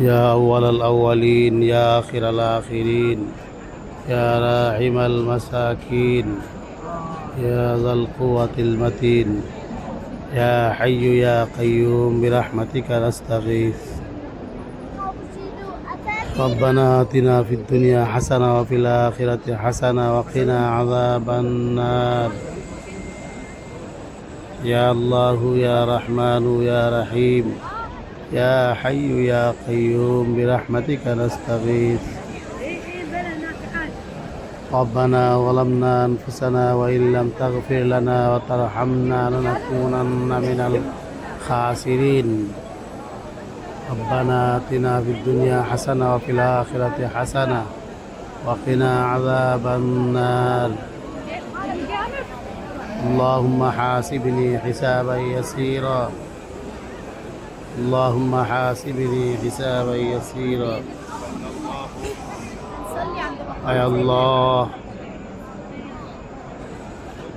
يا أول الأولين يا آخر الآخرين يا راحم المساكين يا ذا القوة المتين يا حي يا قيوم برحمتك نستغيث ربنا آتنا في الدنيا حسنة وفي الآخرة حسنة وقنا عذاب النار يا الله يا رحمن يا رحيم يا حي يا قيوم برحمتك نستغيث ربنا ظلمنا أنفسنا وإن لم تغفر لنا وترحمنا لنكونن من الخاسرين ربنا آتنا في الدنيا حسنة وفي الآخرة حسنة وقنا عذاب النار اللهم حاسبني حسابا يسيرا اللهم حاسبني حسابا يسيرا আয় আল্লাহ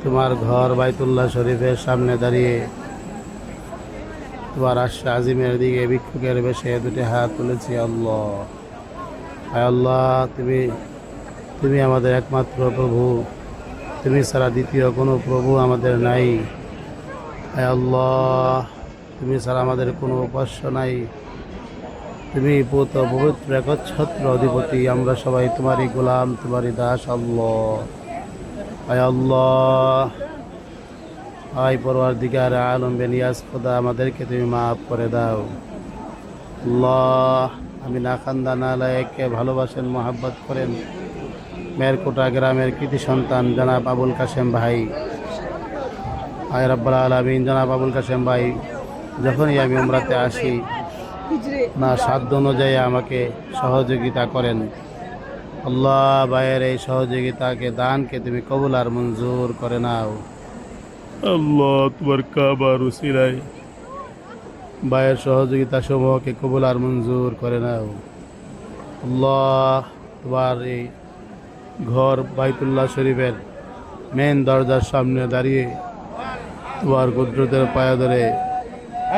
তোমার ঘর বাইতুল্লাহ শরীফের সামনে দাঁড়িয়ে তোমার আরশ আজিমের দিকে ভিক্ষুকের বেশে দুটি হাত তুলেছি আল্লাহ। আয় আল্লাহ তুমি আমাদের একমাত্র প্রভু, তুমি ছাড়া দ্বিতীয় কোনো প্রভু আমাদের নাই। আয় আল্লাহ তুমি ছাড়া আমাদের কোনো উপাস্য নাই, তুমি পবিত্র একচ্ছত্র অধিপতি, আমরা সবাই তোমারই গোলাম, তোমারই দাস আল্লাহ। আয় আল্লাহ আয় পরওয়ারদিগার আলম বেনিয়াজ খোদা, আমাদেরকে তুমি মাফ করে দাও আল্লাহ। আমি নাখান্দা নালায়েককে ভালোবাসেন, মহাব্বত করেন মেরকোটা গ্রামের কৃতি সন্তান জনাব আবুল কাশেম ভাই। আয় রাব্বুল আলামিন, জনাব আবুল কাশেম ভাই যখনই আমি উমরাতে আসি না সাধ্য অনুযায়ী আমাকে সহযোগিতা করেন আল্লাহ। ভাইয়ের এই সহযোগিতাকে দানকে তুমি কবুল আর মঞ্জুর করে নাও আল্লাহ। তোমার কাবার উসিলায় ভাইয়ের সহযোগিতা সমূহকে কবুল আর মঞ্জুর করে নাও আল্লাহ। তোমার এই ঘর বাইতুল্লাহ শরীফের মেন দরজার সামনে দাঁড়িয়ে তোমার কুদরতের পায়ে ধরে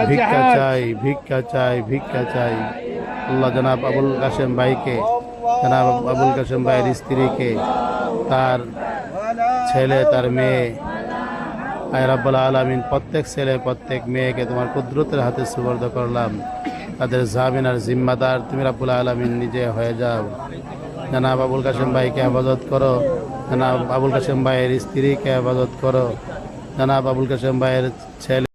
ভিক্ষা চাই, ভিক্ষা চাই, ভিক্ষা চাই আল্লাহ। জনাব আবুল কাশেম ভাইকে, জনাব আবুল কাশেম ভাইয়ের স্ত্রীকে, তার ছেলে, তার মেয়ে, আয় রাব্বুল আলামিন প্রত্যেক ছেলে প্রত্যেক মেয়েকে তোমার কুদরতের হাতে সুপর্দ করলাম। তাদের জামিন আর জিম্মাদার তুমি রাব্বুল আলামিন নিজে হয়ে যাও। জনাব আবুল কাশেম ভাইকে হেফাজত করো, জনাব আবুল কাশেম ভাইয়ের স্ত্রীকে হেফাজত করো, জনাব আবুল কাশেম ভাইয়ের ছেলে